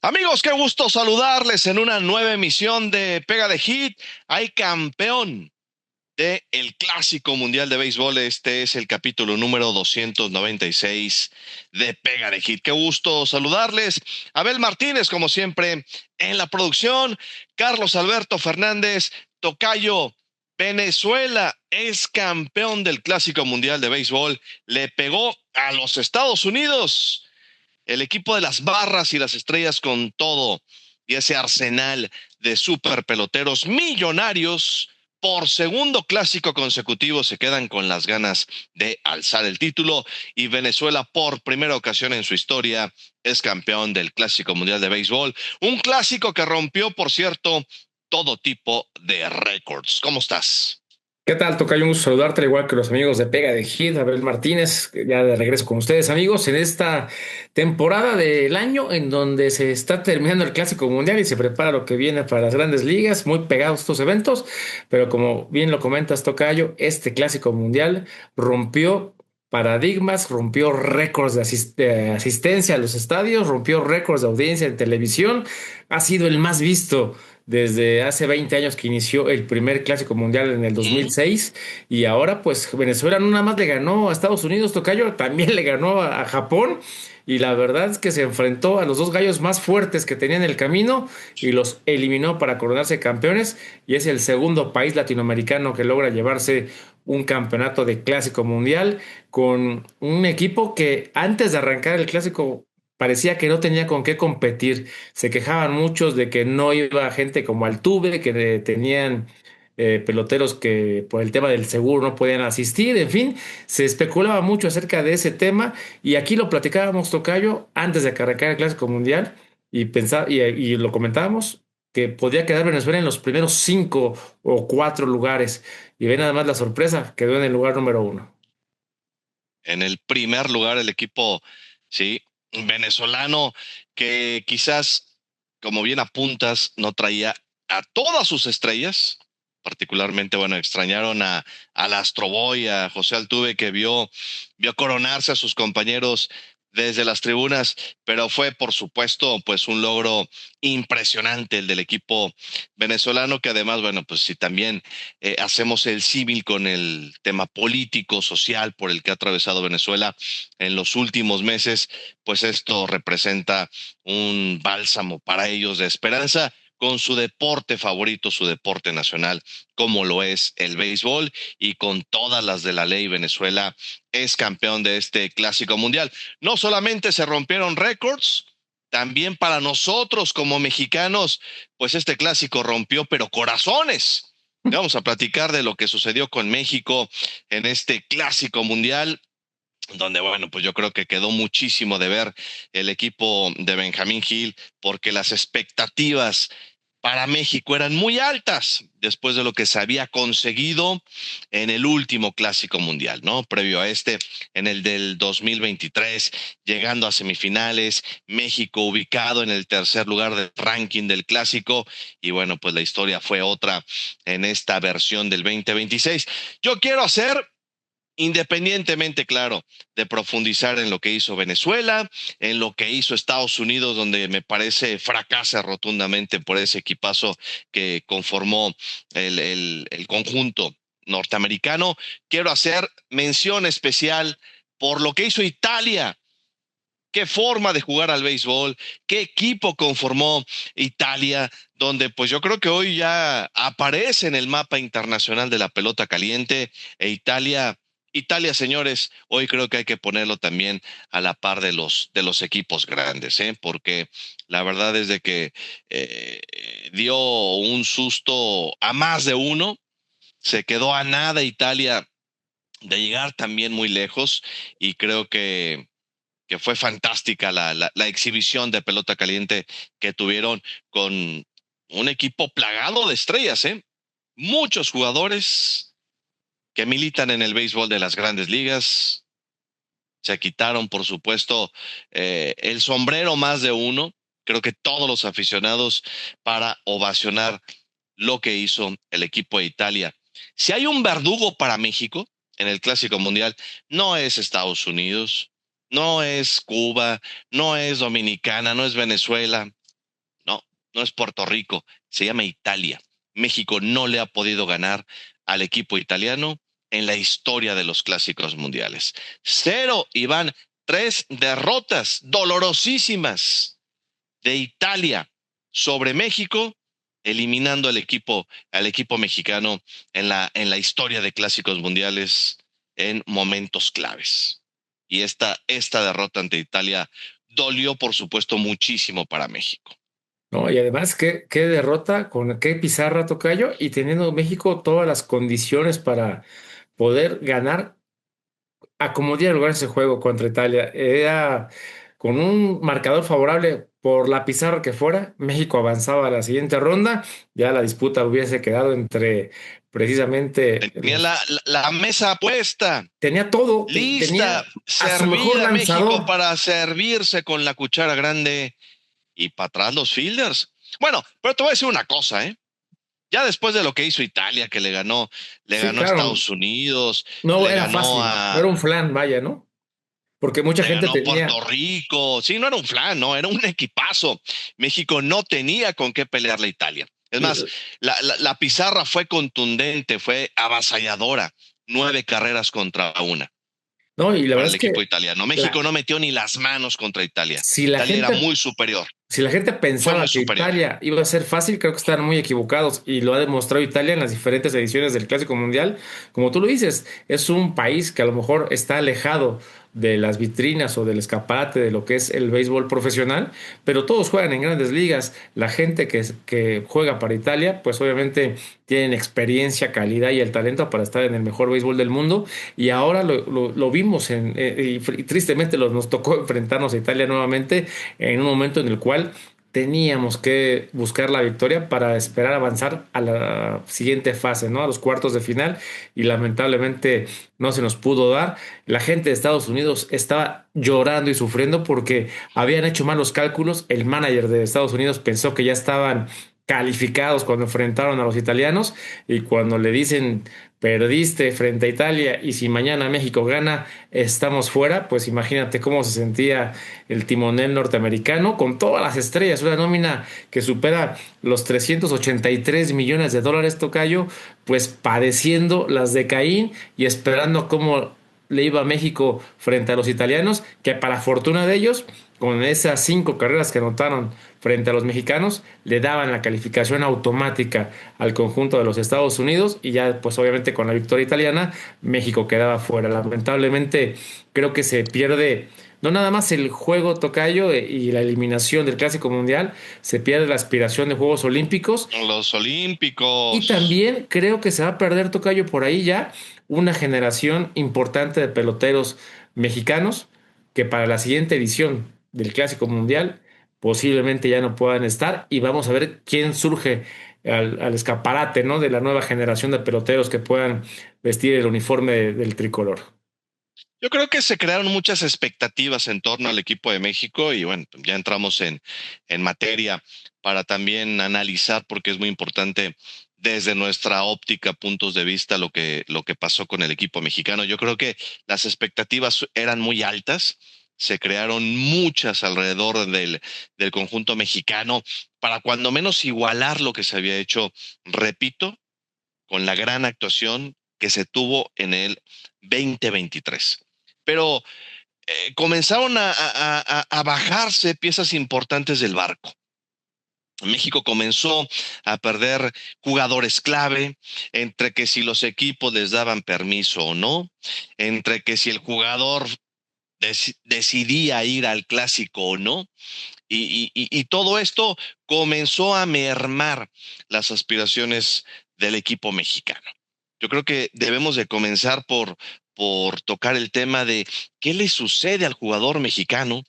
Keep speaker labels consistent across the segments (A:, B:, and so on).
A: Amigos, qué gusto saludarles en una nueva emisión de Pega de Hit. Hay campeón de el Clásico Mundial de Béisbol. Este es el capítulo número 296 de Pega de Hit. Qué gusto saludarles. Abel Martínez, como siempre, en la producción. Carlos Alberto Fernández, tocayo. Venezuela es campeón del Clásico Mundial de Béisbol. Le pegó a los Estados Unidos. El equipo de las barras y las estrellas con todo y ese arsenal de super peloteros millonarios por segundo clásico consecutivo se quedan con las ganas de alzar el título y Venezuela por primera ocasión en su historia es campeón del Clásico Mundial de Béisbol. Un clásico que rompió, por cierto, todo tipo de récords. ¿Cómo estás?
B: ¿Qué tal, tocayo? Un gusto saludarte, al igual que los amigos de Pega de Hit, Abel Martínez, ya de regreso con ustedes, amigos, en esta temporada del año en donde se está terminando el Clásico Mundial y se prepara lo que viene para las grandes ligas, muy pegados estos eventos, pero como bien lo comentas, tocayo, este Clásico Mundial rompió paradigmas, rompió récords de asistencia a los estadios, rompió récords de audiencia en televisión, ha sido el más visto desde hace 20 años que inició el primer Clásico Mundial en el
A: ¿Mm?
B: 2006 y ahora pues Venezuela no nada más le ganó a Estados Unidos, tocayo, también le ganó a Japón y la verdad es que se enfrentó a los dos gallos más fuertes que tenía en el camino y los eliminó para coronarse campeones y es el segundo país latinoamericano que logra llevarse un campeonato de Clásico Mundial con un equipo que antes de arrancar el Clásico parecía que no tenía con qué competir. Se quejaban muchos de que no iba gente como Altuve, que tenían peloteros que por el tema del seguro no podían asistir. En fin, se especulaba mucho acerca de ese tema y aquí lo platicábamos, tocayo, antes de que arrancara el Clásico Mundial y lo comentábamos que podía quedar Venezuela en los primeros 5 o 4 lugares. Y ve nada más la sorpresa, quedó en el lugar número 1.
A: En el primer lugar, el equipo, sí, venezolano, que quizás, como bien apuntas, no traía a todas sus estrellas. Particularmente, bueno, extrañaron al Astro Boy, a José Altuve, que vio coronarse a sus compañeros desde las tribunas, pero fue, por supuesto, pues un logro impresionante el del equipo venezolano, que además, bueno, pues si también hacemos el símil con el tema político, social por el que ha atravesado Venezuela en los últimos meses, pues esto representa un bálsamo para ellos de esperanza con su deporte favorito, su deporte nacional, como lo es el béisbol, y con todas las de la ley, Venezuela es campeón de este clásico mundial. No solamente se rompieron récords, también para nosotros como mexicanos, pues este clásico rompió, pero corazones. Vamos a platicar de lo que sucedió con México en este clásico mundial, donde, bueno, pues yo creo que quedó muchísimo de ver el equipo de Benjamín Gil, porque las expectativas para México eran muy altas después de lo que se había conseguido en el último clásico mundial, ¿no? Previo a este, en el del 2023, llegando a semifinales, México ubicado en el tercer lugar del ranking del clásico, y bueno, pues la historia fue otra en esta versión del 2026. Yo quiero hacer, independientemente, claro, de profundizar en lo que hizo Venezuela, en lo que hizo Estados Unidos, donde me parece fracasa rotundamente por ese equipazo que conformó el conjunto norteamericano. Quiero hacer mención especial por lo que hizo Italia. Qué forma de jugar al béisbol, qué equipo conformó Italia, donde pues yo creo que hoy ya aparece en el mapa internacional de la pelota caliente e Italia, señores, hoy creo que hay que ponerlo también a la par de los equipos grandes, ¿eh? Porque la verdad es de que dio un susto a más de uno, se quedó a nada Italia de llegar también muy lejos y creo que fue fantástica la exhibición de pelota caliente que tuvieron con un equipo plagado de estrellas, ¿eh? Muchos jugadores que militan en el béisbol de las grandes ligas se quitaron, por supuesto, el sombrero más de uno. Creo que todos los aficionados para ovacionar lo que hizo el equipo de Italia. Si hay un verdugo para México en el Clásico Mundial, no es Estados Unidos, no es Cuba, no es Dominicana, no es Venezuela, no es Puerto Rico, se llama Italia. México no le ha podido ganar al equipo italiano en la historia de los clásicos mundiales. Cero, Iván, tres derrotas dolorosísimas de Italia sobre México, eliminando al equipo mexicano en la historia de clásicos mundiales en momentos claves. Y esta derrota ante Italia dolió, por supuesto, muchísimo para México.
B: ¿No? Y además, qué derrota, con qué pizarra, tocayo, y teniendo México todas las condiciones para poder ganar a como diera lugar ese juego contra Italia. Era con un marcador favorable por la pizarra que fuera, México avanzaba a la siguiente ronda, ya la disputa hubiese quedado entre precisamente
A: Tenía la mesa puesta,
B: tenía todo,
A: lista,
B: tenía a su mejor
A: servida México
B: lanzador.
A: para servirse con la cuchara grande y para atrás los fielders. Bueno, pero te voy a decir una cosa, ¿eh? Ya después de lo que hizo Italia, que le
B: Sí,
A: ganó a
B: claro,
A: Estados Unidos,
B: no
A: le
B: era
A: ganó
B: fácil, no
A: a,
B: era un flan, vaya, ¿no? Porque mucha
A: le
B: gente
A: ganó a Puerto
B: tenía,
A: Rico. Sí, no era un flan, no, era un equipazo. México no tenía con qué pelearle a Italia. Es más, la pizarra fue contundente, fue avasalladora. 9 carreras contra una
B: no, y la
A: para
B: verdad
A: el
B: es que
A: equipo italiano. México
B: la,
A: no metió ni las manos contra Italia.
B: si la
A: Italia era
B: gente
A: muy superior,
B: Si la gente
A: fue muy
B: pensaba que
A: superior.
B: Italia iba a ser fácil, creo que están muy equivocados y lo ha demostrado Italia en las diferentes ediciones del Clásico Mundial. Como tú lo dices, es un país que a lo mejor está alejado de las vitrinas o del escaparate de lo que es el béisbol profesional, pero todos juegan en grandes ligas. La gente que juega para Italia, pues obviamente tienen experiencia, calidad y el talento para estar en el mejor béisbol del mundo. Y ahora lo vimos y tristemente nos tocó enfrentarnos a Italia nuevamente en un momento en el cual teníamos que buscar la victoria para esperar avanzar a la siguiente fase, ¿no? A los cuartos de final y lamentablemente no se nos pudo dar. La gente de Estados Unidos estaba llorando y sufriendo porque habían hecho malos cálculos. El manager de Estados Unidos pensó que ya estaban calificados cuando enfrentaron a los italianos y cuando le dicen perdiste frente a Italia y si mañana México gana estamos fuera, pues imagínate cómo se sentía el timonel norteamericano con todas las estrellas, una nómina que supera los 383 millones de dólares, tocayo, pues padeciendo las de Caín y esperando cómo le iba a México frente a los italianos, que para fortuna de ellos, con esas 5 carreras que anotaron frente a los mexicanos, le daban la calificación automática al conjunto de los Estados Unidos y ya pues obviamente con la victoria italiana, México quedaba fuera. Lamentablemente creo que se pierde no nada más el juego tocayo y la eliminación del Clásico Mundial, se pierde la aspiración de Juegos Olímpicos
A: Los
B: y
A: Olímpicos.
B: también creo que se va a perder tocayo por ahí ya una generación importante de peloteros mexicanos que para la siguiente edición del Clásico Mundial posiblemente ya no puedan estar y vamos a ver quién surge al escaparate, ¿no? De la nueva generación de peloteros que puedan vestir el uniforme del tricolor.
A: Yo creo que se crearon muchas expectativas en torno al equipo de México y bueno, ya entramos en materia para también analizar, porque es muy importante desde nuestra óptica, puntos de vista, lo que pasó con el equipo mexicano. Yo creo que las expectativas eran muy altas, se crearon muchas alrededor del conjunto mexicano para cuando menos igualar lo que se había hecho, repito, con la gran actuación que se tuvo en el 2023. Pero comenzaron a bajarse piezas importantes del barco. México comenzó a perder jugadores clave, entre que si los equipos les daban permiso o no, entre que si el jugador decidía ir al clásico o no, y todo esto comenzó a mermar las aspiraciones del equipo mexicano. Yo creo que debemos de comenzar por tocar el tema de qué le sucede al jugador mexicano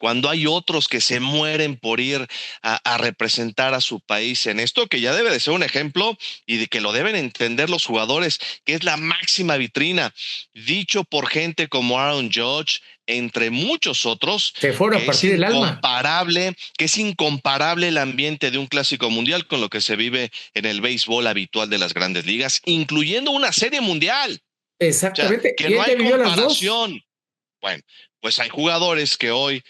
A: cuando hay otros que se mueren por ir a representar a su país en esto, que ya debe de ser un ejemplo y de que lo deben entender los jugadores, que es la máxima vitrina, dicho por gente como Aaron Judge, entre muchos otros,
B: Se fueron a partir el alma.
A: que es incomparable el ambiente de un clásico mundial con lo que se vive en el béisbol habitual de las grandes ligas, incluyendo una serie mundial. O sea,
B: Exactamente.
A: que
B: Y
A: no
B: él
A: hay
B: ya vivió las dos.
A: comparación. Bueno, pues hay jugadores que hoy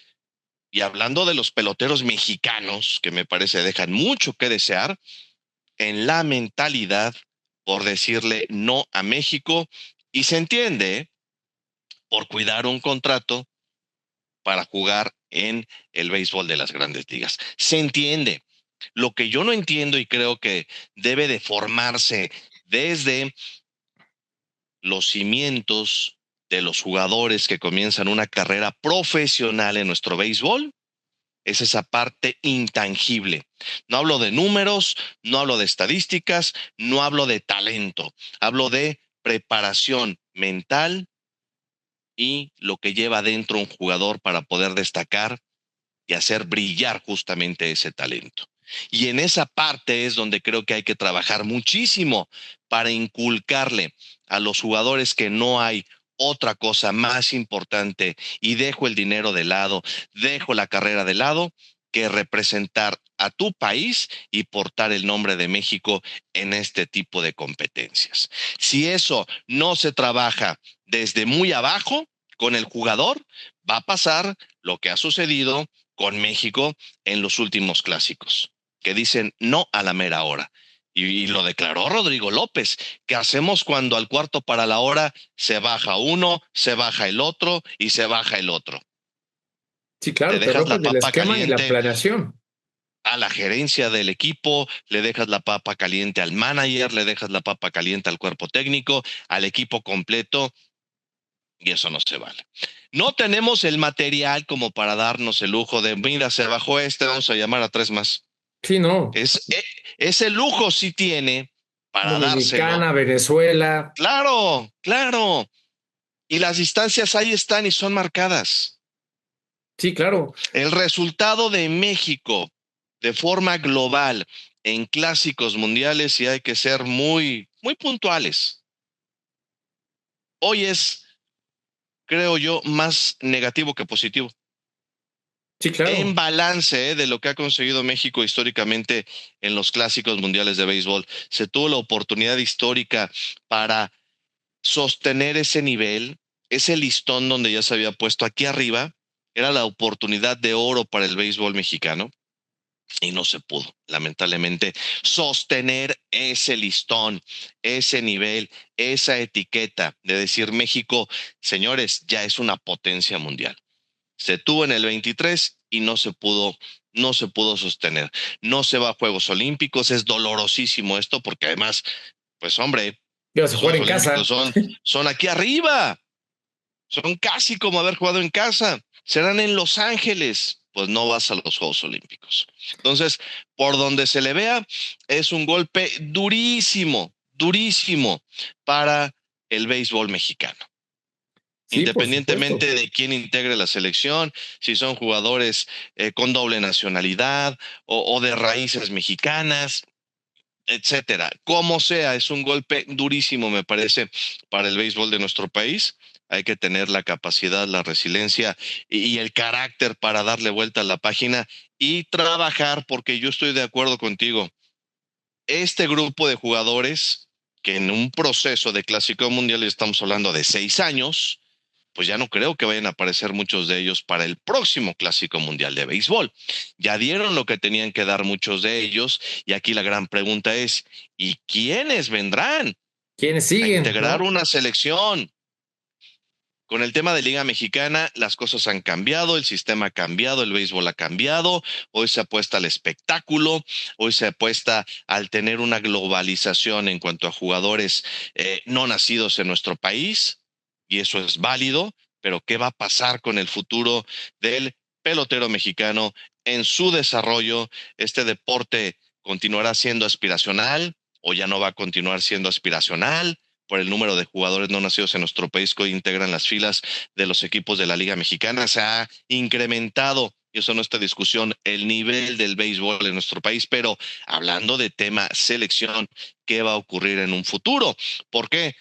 A: Y hablando de los peloteros mexicanos, que me parece dejan mucho que desear, en la mentalidad por decirle no a México, y se entiende, ¿eh? Por cuidar un contrato para jugar en el béisbol de las grandes ligas. Se entiende. Lo que yo no entiendo y creo que debe de formarse desde los cimientos de los jugadores que comienzan una carrera profesional en nuestro béisbol es esa parte intangible. No hablo de números, no hablo de estadísticas, no hablo de talento, hablo de preparación mental y lo que lleva dentro un jugador para poder destacar y hacer brillar justamente ese talento. Y en esa parte es donde creo que hay que trabajar muchísimo para inculcarle a los jugadores que no hay otra cosa más importante y dejo el dinero de lado, dejo la carrera de lado, que representar a tu país y portar el nombre de México en este tipo de competencias. Si eso no se trabaja desde muy abajo con el jugador, va a pasar lo que ha sucedido con México en los últimos clásicos, que dicen no a la mera hora. Y lo declaró Rodrigo López. ¿Qué hacemos cuando al cuarto para la hora se baja uno, se baja el otro y se baja el otro?
B: Sí,
A: Le
B: claro, te
A: dejas la
B: rompes el
A: papa
B: esquema y la
A: caliente
B: planeación.
A: a la gerencia del equipo, le dejas la papa caliente al manager, le dejas la papa caliente al cuerpo técnico, al equipo completo, y eso no se vale. No tenemos el material como para darnos el lujo de, mira, se bajó este, vamos a llamar a tres más.
B: Sí, no.
A: Es, ese lujo sí tiene para dárselo.
B: Dominicana, Venezuela.
A: Claro, claro. Y las distancias ahí están y son marcadas.
B: Sí, claro.
A: El resultado de México de forma global en clásicos mundiales, y hay que ser muy, muy puntuales. Hoy es, creo yo, más negativo que positivo.
B: Sí,
A: En
B: claro.
A: balance, de lo que ha conseguido México históricamente en los clásicos mundiales de béisbol. Se tuvo la oportunidad histórica para sostener ese nivel, ese listón donde ya se había puesto aquí arriba, era la oportunidad de oro para el béisbol mexicano y no se pudo, lamentablemente, sostener ese listón, ese nivel, esa etiqueta de decir México, señores, ya es una potencia mundial. Se tuvo en el 23 y no se pudo sostener. No se va a Juegos Olímpicos, es dolorosísimo esto porque además, pues hombre,
B: Ibas a
A: los
B: jugar
A: Juegos
B: en
A: Olímpicos
B: casa.
A: son aquí arriba, son casi como haber jugado en casa, serán en Los Ángeles, pues no vas a los Juegos Olímpicos. Entonces, por donde se le vea, es un golpe durísimo, durísimo para el béisbol mexicano,
B: Sí, por
A: independientemente
B: supuesto.
A: de quién integre la selección, si son jugadores con doble nacionalidad o de raíces mexicanas, etcétera. Como sea, es un golpe durísimo, me parece, para el béisbol de nuestro país. Hay que tener la capacidad, la resiliencia y el carácter para darle vuelta a la página y trabajar, porque yo estoy de acuerdo contigo. Este grupo de jugadores que en un proceso de clásico mundial, estamos hablando de 6 años, pues ya no creo que vayan a aparecer muchos de ellos para el próximo Clásico Mundial de Béisbol. Ya dieron lo que tenían que dar muchos de ellos y aquí la gran pregunta es, ¿y quiénes vendrán
B: ¿Quiénes
A: a
B: siguen,
A: integrar
B: no?
A: una selección? Con el tema de Liga Mexicana, las cosas han cambiado, el sistema ha cambiado, el béisbol ha cambiado, hoy se apuesta al espectáculo, hoy se apuesta al tener una globalización en cuanto a jugadores no nacidos en nuestro país, y eso es válido, pero ¿qué va a pasar con el futuro del pelotero mexicano en su desarrollo? ¿Este deporte continuará siendo aspiracional o ya no va a continuar siendo aspiracional por el número de jugadores no nacidos en nuestro país que hoy integran las filas de los equipos de la Liga Mexicana? Se ha incrementado, y eso no está discusión, el nivel del béisbol en nuestro país, pero hablando de tema selección, ¿qué va a ocurrir en un futuro? ¿Por qué?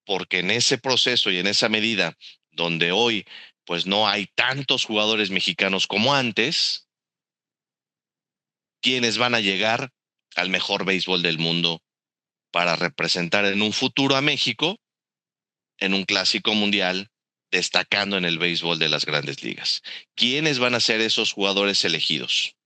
A: Porque en ese proceso y en esa medida donde hoy pues no hay tantos jugadores mexicanos como antes, ¿quiénes van a llegar al mejor béisbol del mundo para representar en un futuro a México en un clásico mundial destacando en el béisbol de las grandes ligas. ¿Quiénes van a ser esos jugadores elegidos?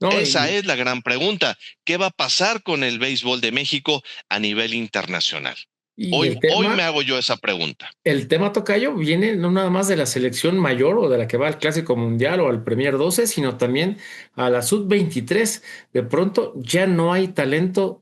B: No,
A: Esa es la gran pregunta. ¿Qué va a pasar con el béisbol de México a nivel internacional?
B: y
A: Hoy me hago yo esa pregunta.
B: el tema tocayo viene no nada más de la selección mayor o de la que va al Clásico Mundial o al Premier 12, sino también a la Sub-23. De pronto ya no hay talento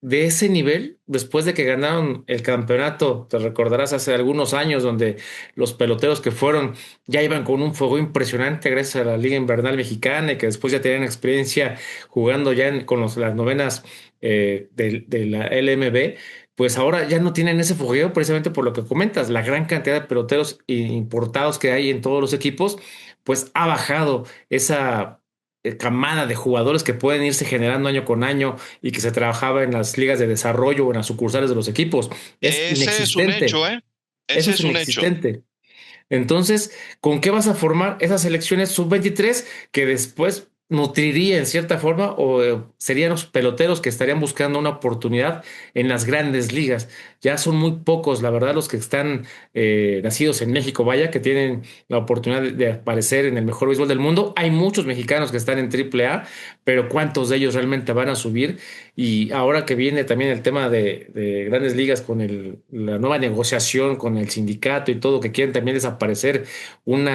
B: de ese nivel después de que ganaron el campeonato. Te recordarás hace algunos años donde los peloteros que fueron ya iban con un fuego impresionante gracias a la Liga Invernal Mexicana y que después ya tenían experiencia jugando ya las novenas de la LMB, pues ahora ya no tienen ese fogueo precisamente por lo que comentas, la gran cantidad de peloteros importados que hay en todos los equipos, pues ha bajado esa camada de jugadores que pueden irse generando año con año y que se trabajaba en las ligas de desarrollo o en las sucursales de los equipos. Es
A: Ese es un hecho,
B: inexistente,
A: ¿eh?
B: eso
A: Ese
B: es
A: es un hecho.
B: inexistente. Entonces, ¿con qué vas a formar esas selecciones sub-23 que después nutriría en cierta forma o serían los peloteros que estarían buscando una oportunidad en las grandes ligas? Ya son muy pocos, la verdad, los que están nacidos en México, vaya, que tienen la oportunidad de aparecer en el mejor béisbol del mundo. Hay muchos mexicanos que están en AAA, pero ¿cuántos de ellos realmente van a subir? Y ahora que viene también el tema de grandes ligas con la nueva negociación con el sindicato y todo, que quieren también desaparecer un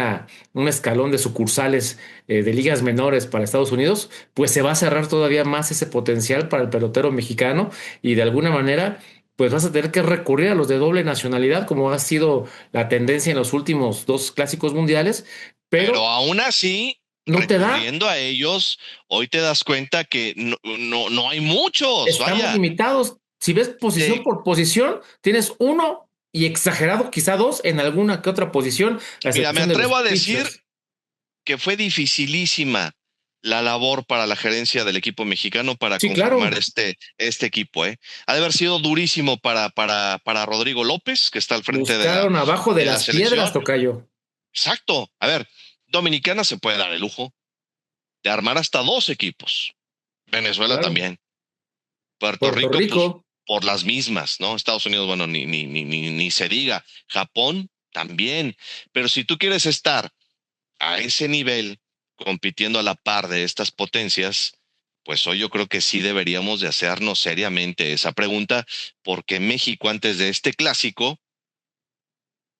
B: escalón de sucursales de ligas menores para Estados Unidos, pues se va a cerrar todavía más ese potencial para el pelotero mexicano y de alguna manera pues vas a tener que recurrir a los de doble nacionalidad, como ha sido la tendencia en los últimos dos clásicos mundiales,
A: Pero
B: pero
A: aún así,
B: no te da.
A: recurriendo a ellos, hoy te das cuenta que no hay muchos,
B: Estamos
A: vaya.
B: limitados. Si ves posición
A: Te-
B: por posición, tienes uno y exagerado quizá dos en alguna que otra posición, a
A: Mira, me
B: excepción de los
A: atrevo a decir
B: pitchers.
A: que fue dificilísima la labor para la gerencia del equipo mexicano para
B: Sí,
A: conformar
B: claro,
A: este equipo, ¿eh? Ha de haber sido durísimo para Rodrigo López, que está al frente
B: buscaron abajo de
A: de la
B: las piedras,
A: selección.
B: tocayo.
A: Exacto. A ver, Dominicana se puede dar el lujo de armar hasta dos equipos. Venezuela
B: Claro.
A: también. Puerto
B: Puerto
A: Rico, pues
B: Rico,
A: por las mismas, ¿no? Estados Unidos, bueno, ni se diga. Japón también. Pero si tú quieres estar a ese nivel, compitiendo a la par de estas potencias, pues hoy yo creo que sí deberíamos de hacernos seriamente esa pregunta, porque México antes de este clásico,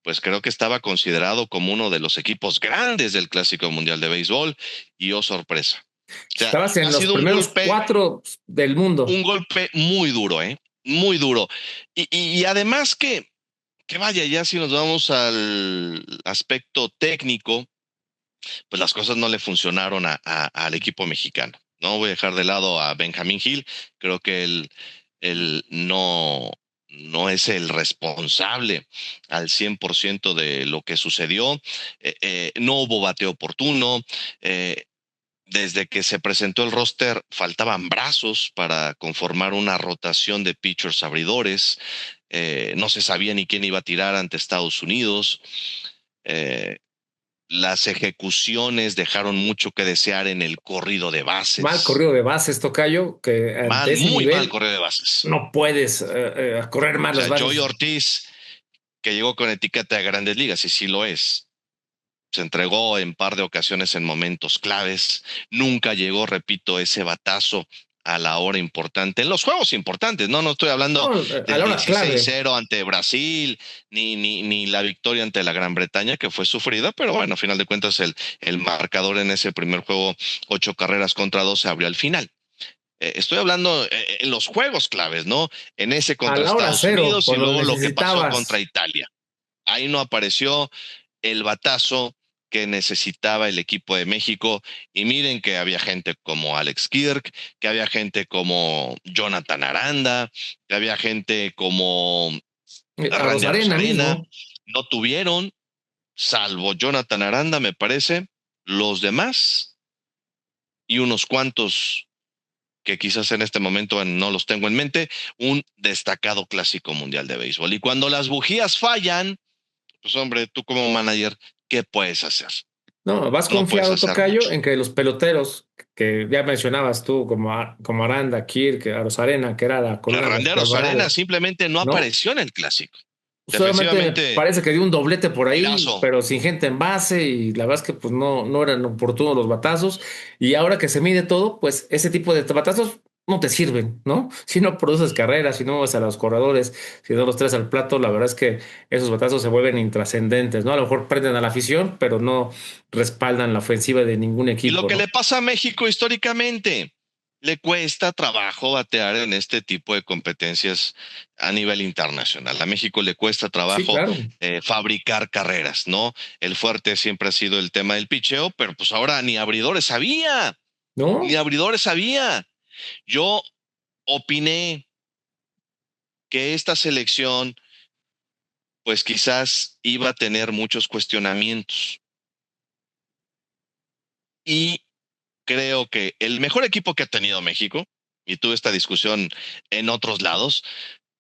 A: pues creo que estaba considerado como uno de los equipos grandes del Clásico Mundial de Béisbol y oh sorpresa. O sea,
B: estabas en
A: ha
B: los
A: sido
B: primeros cuatro del mundo.
A: un golpe muy duro, ¿eh? Muy duro. Y además que vaya, ya si nos vamos al aspecto técnico, pues las cosas no le funcionaron al equipo mexicano. No voy a dejar de lado a Benjamín Gil, creo que él no es el responsable al 100% de lo que sucedió. No hubo bateo oportuno. eh, Desde que se presentó el roster, faltaban brazos para conformar una rotación de pitchers abridores. No se sabía ni quién iba a tirar ante Estados Unidos. Eh, las ejecuciones dejaron mucho que desear en el corrido de
B: Mal
A: bases.
B: corrido de bases, tocayo, que ante
A: Mal,
B: ese
A: muy mal
B: nivel
A: corrido de bases.
B: no puedes correr
A: O
B: más las
A: sea, Joey
B: bases.
A: Ortiz, que llegó con etiqueta de grandes ligas, y sí lo es. Se entregó en par de ocasiones en momentos claves. Nunca llegó, repito, ese batazo a la hora importante, en los juegos importantes, no estoy hablando
B: No, a
A: del
B: la hora clave.
A: 16-0 ante Brasil, ni la victoria ante la Gran Bretaña, que fue sufrida, pero bueno, a final de cuentas el marcador en ese primer juego, 8 carreras contra 2, se abrió al final. Estoy hablando en los juegos claves, ¿no? En ese
B: A
A: contra
B: la hora
A: Estados
B: cero,
A: Unidos y
B: cuando
A: luego lo que pasó contra
B: necesitabas.
A: Italia. Ahí no apareció el batazo que necesitaba el equipo de México. Y miren que había gente como Alex Kirk, que había gente como Jonathan Aranda, que había gente como
B: A
A: Randy
B: Rosarena
A: Arozarena.
B: mismo.
A: No tuvieron, salvo Jonathan Aranda, me parece, los demás y unos cuantos que quizás en este momento no los tengo en mente, un destacado clásico mundial de béisbol. Y cuando las bujías fallan, pues hombre, tú como manager, ¿qué puedes hacer?
B: No, vas
A: No puedes
B: confiado,
A: hacer
B: tocayo,
A: mucho.
B: en que los peloteros que ya mencionabas tú, como Aranda, Kirk, Rosarena, que era la columna
A: Randy Arozarena
B: vertebral,
A: simplemente no
B: ¿no?
A: apareció en el clásico.
B: Solamente me
A: Defensivamente,
B: parece que dio un doblete por ahí,
A: tirazo.
B: pero sin gente en base y la verdad es que pues no eran oportunos los batazos. Y ahora que se mide todo, pues ese tipo de batazos no te sirven, ¿no? Si no produces carreras, si no vas a los corredores, si no los traes al plato, la verdad es que esos batazos se vuelven intrascendentes, ¿no? A lo mejor prenden a la afición, pero no respaldan la ofensiva de ningún
A: Y lo
B: equipo,
A: que
B: ¿no?
A: le pasa a México históricamente, le cuesta trabajo batear en este tipo de competencias a nivel internacional. A México le cuesta
B: Sí,
A: trabajo
B: claro,
A: fabricar carreras, ¿no? El fuerte siempre ha sido el tema del picheo, pero pues ahora ni abridores había, ni
B: ¿no?
A: abridores había. Yo opiné que esta selección, pues quizás iba a tener muchos cuestionamientos. Y creo que el mejor equipo que ha tenido México, y tuve esta discusión en otros lados,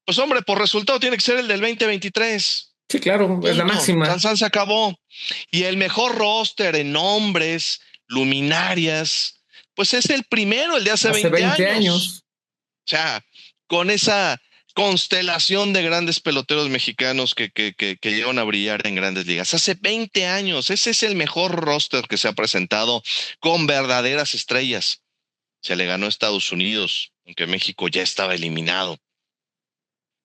A: pues hombre, por resultado tiene que ser el del 2023.
B: Sí, claro, es la
A: Punto.
B: máxima.
A: San se acabó. Y el mejor roster en nombres, luminarias, pues es el primero, el de hace
B: Hace
A: 20
B: 20
A: años.
B: años.
A: O sea, con esa constelación de grandes peloteros mexicanos que llegan a brillar en grandes ligas. Hace 20 años, ese es el mejor roster que se ha presentado con verdaderas estrellas. Se le ganó a Estados Unidos, aunque México ya estaba eliminado.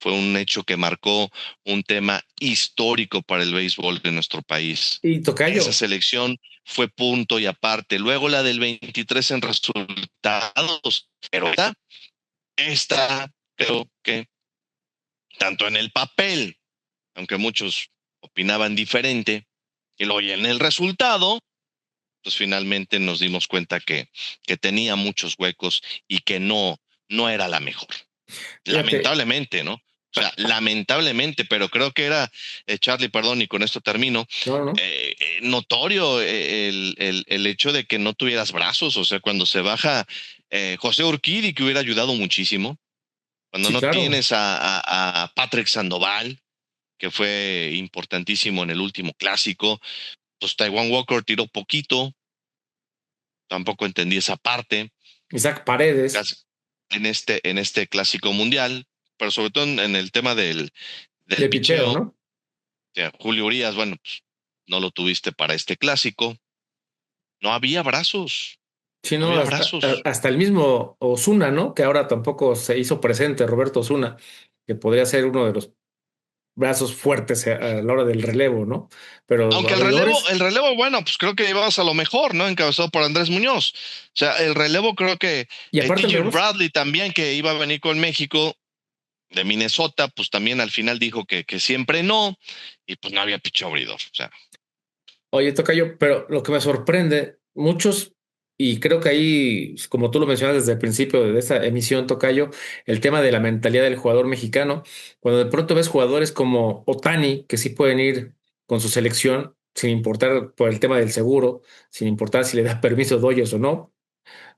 A: Fue un hecho que marcó un tema histórico para el béisbol de nuestro país.
B: Y
A: Esa
B: Tocayo.
A: selección fue punto y aparte. Luego la del 23 en resultados, pero esta creo que tanto en el papel, aunque muchos opinaban diferente, y luego en el resultado, pues finalmente nos dimos cuenta que tenía muchos huecos y que no era la mejor.
B: Fíjate,
A: Lamentablemente, ¿no? O sea, lamentablemente, pero creo que era, Charlie, perdón, y con esto termino,
B: no, no.
A: notorio el hecho de que no tuvieras brazos, o sea, cuando se baja José Urquidi, que hubiera ayudado muchísimo, cuando
B: Sí,
A: no
B: claro.
A: tienes a Patrick Sandoval, que fue importantísimo en el último clásico, pues Taiwan Walker tiró poquito, tampoco entendí esa parte,
B: Isaac Paredes,
A: casi en este clásico mundial, pero sobre todo en el tema del
B: de picheo,
A: picheo.
B: ¿no?
A: Sea, Julio Urias, bueno, pues, no lo tuviste para este clásico. No había brazos,
B: Sí,
A: no
B: no,
A: había
B: hasta,
A: brazos.
B: hasta el mismo Osuna, ¿no? Que ahora tampoco se hizo presente, Roberto Osuna, que podría ser uno de los brazos fuertes a la hora del relevo, ¿no? Pero
A: Aunque
B: abridores,
A: el relevo, bueno, pues creo que llevabas a lo mejor, ¿no? Encabezado por Andrés Muñoz. O sea, el relevo creo que
B: y aparte el
A: TJ
B: relevos,
A: Bradley también, que iba a venir con México de Minnesota, pues también al final dijo que siempre no, y pues no había picho abridor. O sea,
B: oye, Tocayo, pero lo que me sorprende, muchos, y creo que ahí, como tú lo mencionas desde el principio de esta emisión, Tocayo, el tema de la mentalidad del jugador mexicano, cuando de pronto ves jugadores como Otani, que sí pueden ir con su selección, sin importar por el tema del seguro, sin importar si le da permiso Dodgers o no,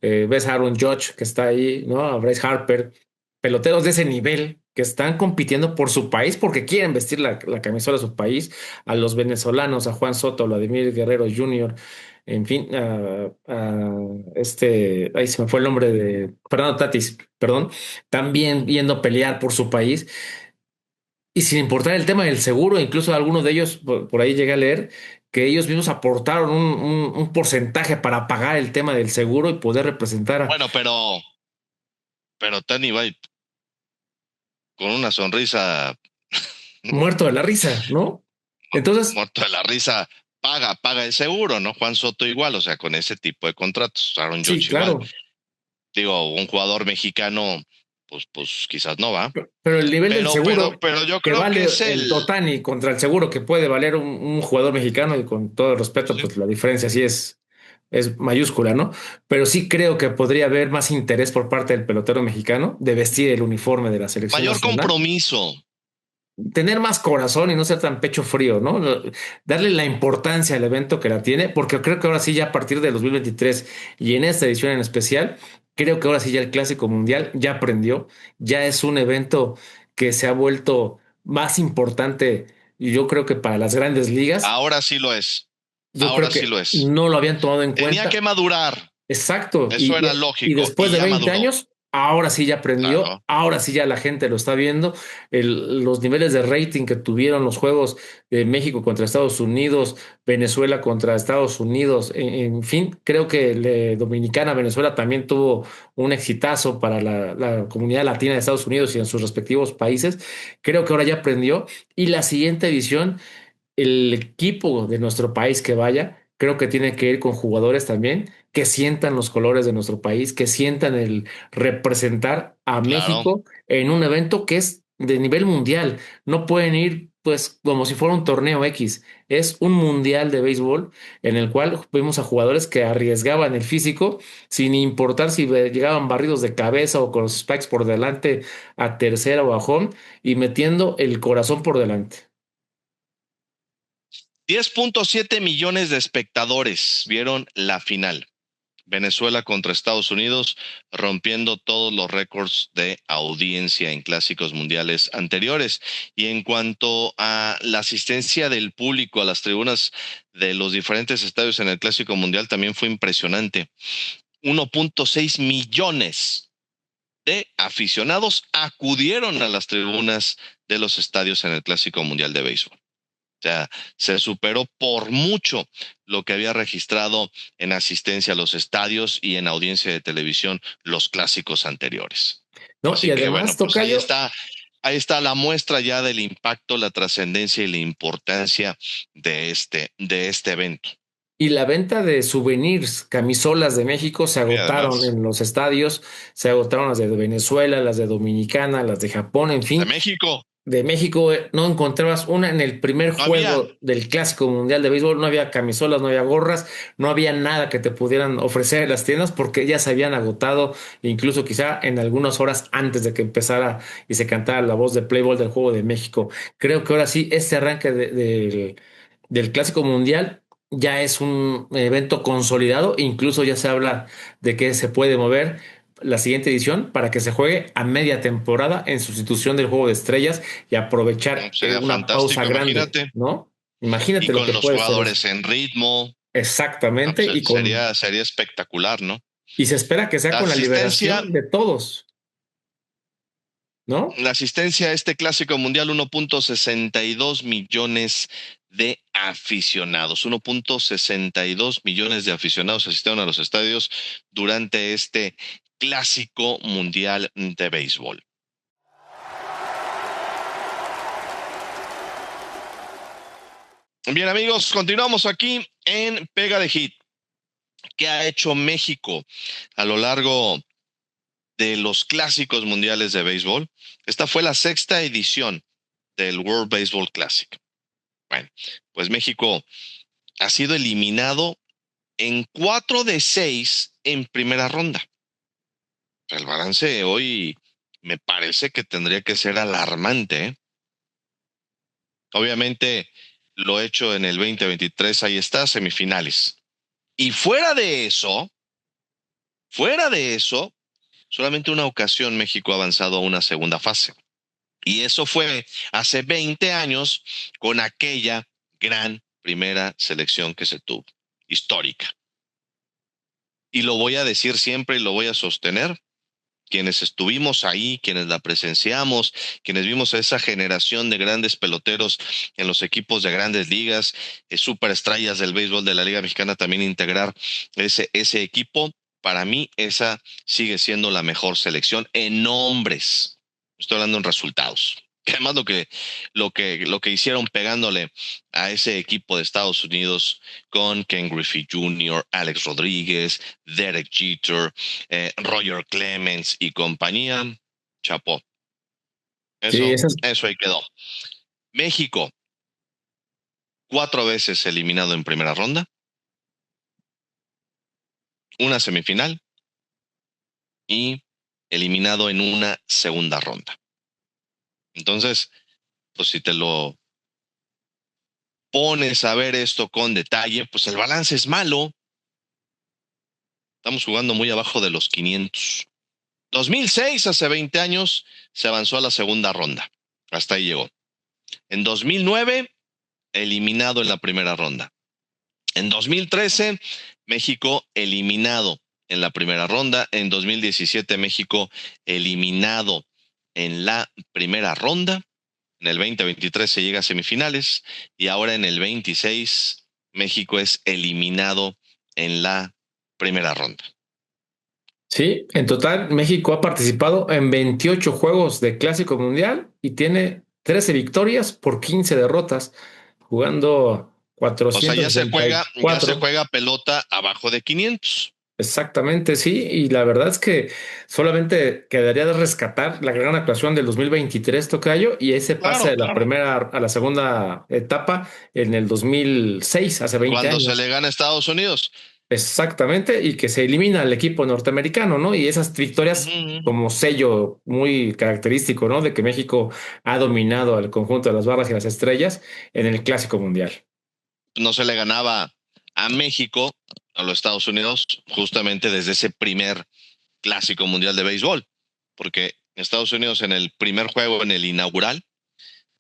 B: ves a Aaron Judge que está ahí, ¿no? A Bryce Harper, peloteros de ese nivel que están compitiendo por su país porque quieren vestir la camisola de su país, a los venezolanos, a Juan Soto, a Vladimir Guerrero Jr., en fin, ahí se me fue el nombre de Fernando Tatis, perdón, también yendo a pelear por su país. Y sin importar el tema del seguro, incluso algunos de ellos, por ahí llegué a leer, que ellos mismos aportaron un porcentaje para pagar el tema del seguro y poder representar a
A: bueno, pero Tani va con una sonrisa
B: muerto de la risa, ¿no? Entonces,
A: muerto de la risa, paga el seguro, ¿no? Juan Soto igual, o sea, con ese tipo de contratos, Aaron
B: sí,
A: Judge igual.
B: claro,
A: Digo, un jugador mexicano, pues quizás no va,
B: pero el nivel del seguro
A: pero yo
B: que
A: creo que
B: vale
A: es
B: el
A: el,
B: Otani contra el seguro que puede valer un jugador mexicano, y con todo el respeto,
A: sí,
B: pues la diferencia sí es mayúscula, ¿no? Pero sí creo que podría haber más interés por parte del pelotero mexicano de vestir el uniforme de la selección
A: mayor
B: nacional,
A: compromiso.
B: tener más corazón y no ser tan pecho frío, ¿no? Darle la importancia al evento que la tiene, porque creo que ahora sí, ya a partir de 2023 y en esta edición en especial, creo que ahora sí ya el Clásico Mundial ya aprendió, ya es un evento que se ha vuelto más importante, y yo creo que para las grandes ligas,
A: Ahora sí lo es,
B: yo creo
A: ahora sí
B: que
A: lo es.
B: no lo habían tomado en
A: Tenía que
B: cuenta.
A: madurar,
B: Exacto,
A: eso era
B: y
A: lógico,
B: después
A: y
B: de
A: ya
B: 20
A: maduró.
B: años ahora sí ya aprendió,
A: Claro,
B: ahora sí ya la gente lo está viendo. Los niveles de rating que tuvieron los juegos de México contra Estados Unidos, Venezuela contra Estados Unidos, en fin, creo que Dominicana, Venezuela también tuvo un exitazo para la comunidad latina de Estados Unidos y en sus respectivos países. Creo que ahora ya aprendió y la siguiente edición el equipo de nuestro país que vaya, creo que tiene que ir con jugadores también que sientan los colores de nuestro país, que sientan el representar a
A: claro.
B: México en un evento que es de nivel mundial. No pueden ir pues como si fuera un torneo X. Es un mundial de béisbol en el cual vimos a jugadores que arriesgaban el físico sin importar si llegaban barridos de cabeza o con los spikes por delante a tercera o a home y metiendo el corazón por delante.
A: 10.7 millones de espectadores vieron la final. Venezuela contra Estados Unidos, rompiendo todos los récords de audiencia en clásicos mundiales anteriores. Y en cuanto a la asistencia del público a las tribunas de los diferentes estadios en el Clásico Mundial, también fue impresionante. 1.6 millones de aficionados acudieron a las tribunas de los estadios en el Clásico Mundial de Béisbol. O sea, se superó por mucho lo que había registrado en asistencia a los estadios y en audiencia de televisión los clásicos anteriores.
B: ¿No? Y
A: Así que bueno,
B: además,
A: pues
B: Tocayo,
A: ahí está la muestra ya del impacto, la trascendencia y la importancia de este evento.
B: y la venta de souvenirs, camisolas de México se
A: Y
B: agotaron
A: además,
B: en los estadios, se agotaron las de Venezuela, las de Dominicana, las de Japón, en
A: de
B: fin.
A: México,
B: De México no encontrabas una en el primer
A: no había.
B: juego del Clásico Mundial de Béisbol, no había camisolas, no había gorras, no había nada que te pudieran ofrecer en las tiendas porque ya se habían agotado, incluso quizá en algunas horas antes de que empezara y se cantara la voz de Play Ball del Juego de México. Creo que ahora sí, este arranque del Clásico Mundial ya es un evento consolidado, incluso ya se habla de que se puede mover la siguiente edición para que se juegue a media temporada en sustitución del Juego de Estrellas y
A: No,
B: aprovechar
A: sería
B: una pausa
A: fantástico,
B: grande,
A: imagínate.
B: ¿no?
A: Y
B: Imagínate lo
A: con
B: que
A: los
B: puede ser eso.
A: jugadores en ritmo, no,
B: Exactamente,
A: pues, sería espectacular, ¿no?
B: y se espera que sea
A: La
B: con la
A: asistencia,
B: liberación de todos, ¿no?
A: la asistencia a este clásico mundial, 1.62 millones de aficionados. 1.62 millones de aficionados asistieron a los estadios durante este clásico mundial de béisbol. Bien, amigos, continuamos aquí en Pega de Hit. ¿Qué ha hecho México a lo largo de los clásicos mundiales de béisbol? Esta fue la sexta edición del World Baseball Classic. Bueno, pues México ha sido eliminado en 4 de 6 en primera ronda. El balance hoy me parece que tendría que ser alarmante, ¿eh? Obviamente lo hecho en el 2023, ahí está, semifinales. Y fuera de eso, solamente una ocasión México ha avanzado a una segunda fase. Y eso fue hace 20 años con aquella gran primera selección que se tuvo, histórica. Y lo voy a decir siempre y lo voy a sostener. Quienes estuvimos ahí, quienes la presenciamos, quienes vimos a esa generación de grandes peloteros en los equipos de grandes ligas, superestrellas del béisbol de la Liga Mexicana también integrar ese equipo, para mí esa sigue siendo la mejor selección en nombres. Estoy hablando en resultados. Que además lo que hicieron pegándole a ese equipo de Estados Unidos con Ken Griffey Jr., Alex Rodríguez, Derek Jeter, Roger Clemens y compañía, chapó.
B: Sí,
A: Eso,
B: esas,
A: eso ahí quedó. México, 4 veces eliminado en primera ronda, una semifinal y eliminado en una segunda ronda. Entonces, pues si te lo pones a ver esto con detalle, pues el balance es malo. Estamos jugando muy abajo de los 500. 2006, hace 20 años, se avanzó a la segunda ronda. Hasta ahí llegó. En 2009, eliminado en la primera ronda. En 2013, México eliminado en la primera ronda. En 2017 México eliminado en la primera ronda. En el 2023 se llega a semifinales y ahora en el 26 México es eliminado en la primera ronda.
B: Sí, en total México ha participado en 28 juegos de Clásico Mundial y tiene 13 victorias por 15 derrotas, jugando
A: O sea, ya se
B: 464.
A: juega pelota abajo de 500.
B: Exactamente, sí, y la verdad es que solamente quedaría de rescatar la gran actuación del 2023, tocayo, y ese pase
A: Claro,
B: de la
A: claro.
B: primera a la segunda etapa en el 2006, hace 20
A: Cuando se
B: años.
A: le gana a Estados Unidos.
B: Exactamente, y que se elimina al equipo norteamericano, ¿no? Y esas
A: Ujú,
B: victorias
A: ujú.
B: como sello muy característico, ¿no? De que México ha dominado al conjunto de las barras y las estrellas en el Clásico Mundial.
A: No se le ganaba a México, a los Estados Unidos, justamente desde ese primer clásico mundial de béisbol, porque Estados Unidos en el primer juego, en el inaugural,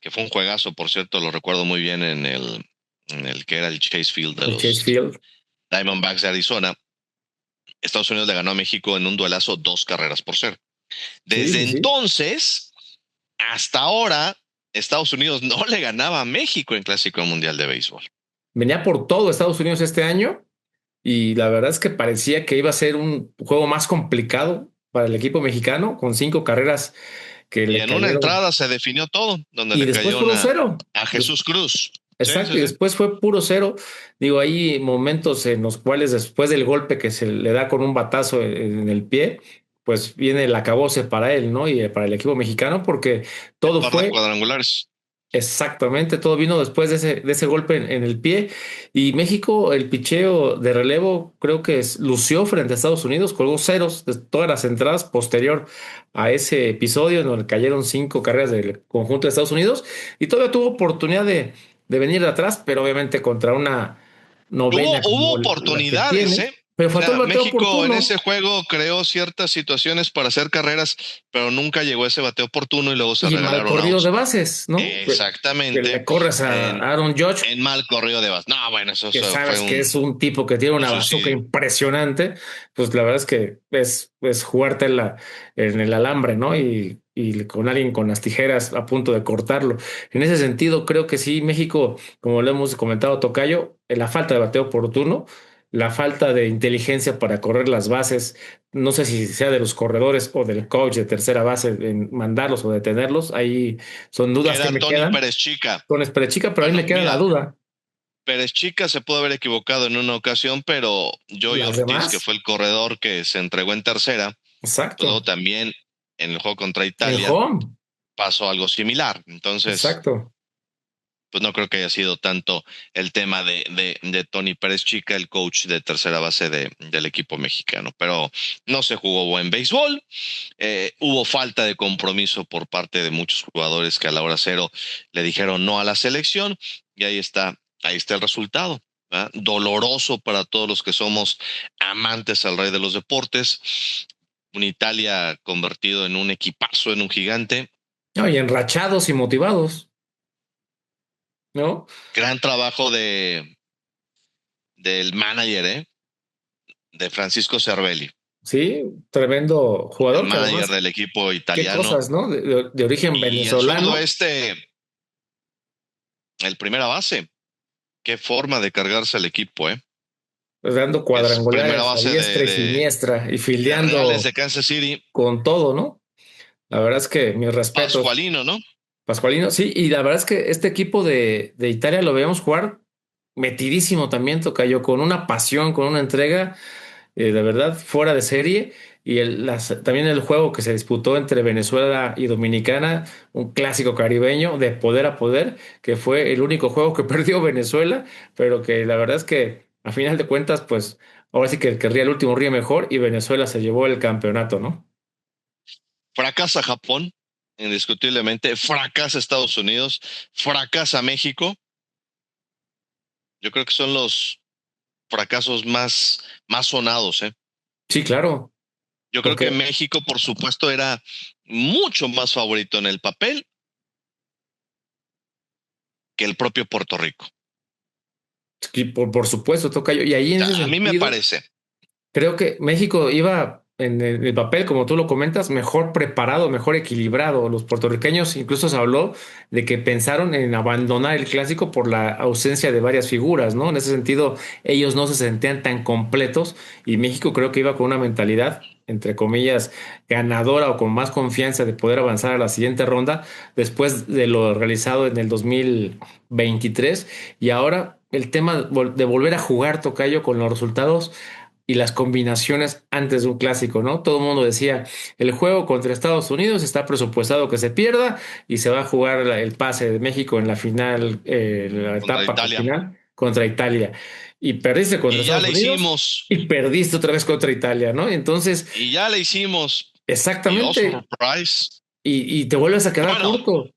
A: que fue un juegazo, por cierto, lo recuerdo muy bien en el que era el Chase Field de
B: El Chase
A: los
B: Field.
A: Diamondbacks de Arizona. Estados Unidos le ganó a México en un duelazo 2 carreras por 0.
B: Sí,
A: Desde
B: sí, sí.
A: entonces hasta ahora, Estados Unidos no le ganaba a México en Clásico Mundial de Béisbol.
B: Venía por todo Estados Unidos este año y la verdad es que parecía que iba a ser un juego más complicado para el equipo mexicano, con 5 carreras que
A: Y
B: le
A: en una
B: cayeron.
A: entrada se definió todo, donde
B: Y
A: le
B: después
A: cayó
B: puro cero.
A: a Jesús Cruz. Sí,
B: Exacto,
A: sí,
B: y
A: sí.
B: después fue puro cero. Digo, hay momentos en los cuales después del golpe que se le da con un batazo en el pie, pues viene el acabose para él, ¿no? Y para el equipo mexicano, porque
A: Un
B: todo
A: par de
B: fue
A: cuadrangulares.
B: exactamente, todo vino después de ese golpe en el pie. Y México, el picheo de relevo, creo que lució frente a Estados Unidos, colgó ceros de todas las entradas posterior a ese episodio en donde cayeron 5 carreras del conjunto de Estados Unidos. Y todavía tuvo oportunidad de venir de atrás, pero obviamente contra una novena
A: Hubo
B: como la que
A: oportunidades,
B: tiene.
A: ¿eh?
B: Pero faltó el
A: Mira,
B: bateo
A: México en
B: oportuno.
A: ese juego creó ciertas situaciones para hacer carreras, pero nunca llegó ese bateo oportuno y luego se
B: Y mal
A: regalaron
B: corrido de
A: outs.
B: bases, ¿no? Que
A: Exactamente.
B: le corres a
A: En,
B: Aaron Judge,
A: en mal corrido de base. No, bueno,
B: que
A: eso fue
B: sabes que es un tipo que tiene
A: un
B: una bazooka
A: suicidio.
B: impresionante, pues la verdad es que es jugarte en el alambre, ¿no? Y con alguien con las tijeras a punto de cortarlo. En ese sentido, creo que sí, México, como lo hemos comentado, Tocayo, la falta de bateo oportuno, la falta de inteligencia para correr las bases, no sé si sea de los corredores o del coach de tercera base en mandarlos o detenerlos, ahí son dudas que
A: Era
B: me
A: Tony
B: quedan
A: Pérez Chica.
B: con Chica, pero ahí
A: Bueno,
B: me queda la
A: mira,
B: duda.
A: Pérez Chica se pudo haber equivocado en una ocasión, pero Joey
B: Las
A: Ortiz, que
B: demás,
A: fue el corredor que se entregó en tercera, pues luego
B: exacto.
A: también en el juego contra
B: En
A: Italia
B: home,
A: pasó algo similar. Entonces,
B: exacto.
A: pues no creo que haya sido tanto el tema de Tony Pérez Chica, el coach de tercera base del equipo mexicano. Pero no se jugó buen béisbol. Hubo falta de compromiso por parte de muchos jugadores que a la hora cero le dijeron no a la selección. Y ahí está el resultado. ¿Verdad? Doloroso para todos los que somos amantes al rey de los deportes. Un Italia convertido en un equipazo, en un gigante.
B: No, y enrachados y motivados, ¿no?
A: Gran trabajo del manager, de Francisco Cervelli,
B: Sí, tremendo
A: el
B: jugador que
A: manager
B: además,
A: del equipo
B: qué
A: italiano.
B: cosas, ¿no? De origen
A: Y el zurdo
B: venezolano,
A: el primera base. Qué forma de cargarse al equipo, ¿eh?
B: pues dando
A: Es primera
B: cuadrangulares a
A: base
B: diestra y siniestra y
A: de Reales
B: fildeando
A: de Kansas City,
B: con todo, ¿no? La verdad es que mis respetos,
A: Pascualino, ¿no?
B: Pascualino. Sí, y la verdad es que este equipo de Italia lo veíamos jugar metidísimo también, tocayo, con una pasión, con una entrega. De verdad, fuera de serie. Y también el juego que se disputó entre Venezuela y Dominicana, un clásico caribeño de poder a poder, que fue el único juego que perdió Venezuela, pero que la verdad es que a final de cuentas, pues ahora sí que el que ríe el último ríe mejor y Venezuela se llevó el campeonato, ¿no?
A: Fracasa Japón, indiscutiblemente. Fracasa Estados Unidos. Fracasa México. Yo creo que son los fracasos más sonados, ¿eh?
B: Sí, claro,
A: Yo creo que
B: porque
A: México, por supuesto, era mucho más favorito en el papel que el propio Puerto Rico.
B: sí, por supuesto, tocayo. Y ahí
A: O
B: en ese
A: sea, a mí me
B: sentido,
A: parece.
B: Creo que México iba en el papel, como tú lo comentas, mejor preparado, mejor equilibrado. Los puertorriqueños incluso se habló de que pensaron en abandonar el clásico por la ausencia de varias figuras, ¿no? En ese sentido, ellos no se sentían tan completos y México creo que iba con una mentalidad, entre comillas, ganadora o con más confianza de poder avanzar a la siguiente ronda después de lo realizado en el 2023. Y ahora el tema de volver a jugar, tocayo, con los resultados y las combinaciones antes de un clásico, ¿no? Todo el mundo decía, el juego contra Estados Unidos está presupuestado que se pierda y se va a jugar el pase de México en la final, la
A: contra
B: etapa
A: Italia.
B: final contra Italia. Y perdiste contra
A: Y ya
B: Estados
A: le
B: Unidos
A: hicimos,
B: y perdiste otra vez contra Italia, ¿no? Entonces,
A: y ya le hicimos, y oh,
B: exactamente,
A: surprise.
B: y te vuelves a quedar
A: Bueno,
B: corto.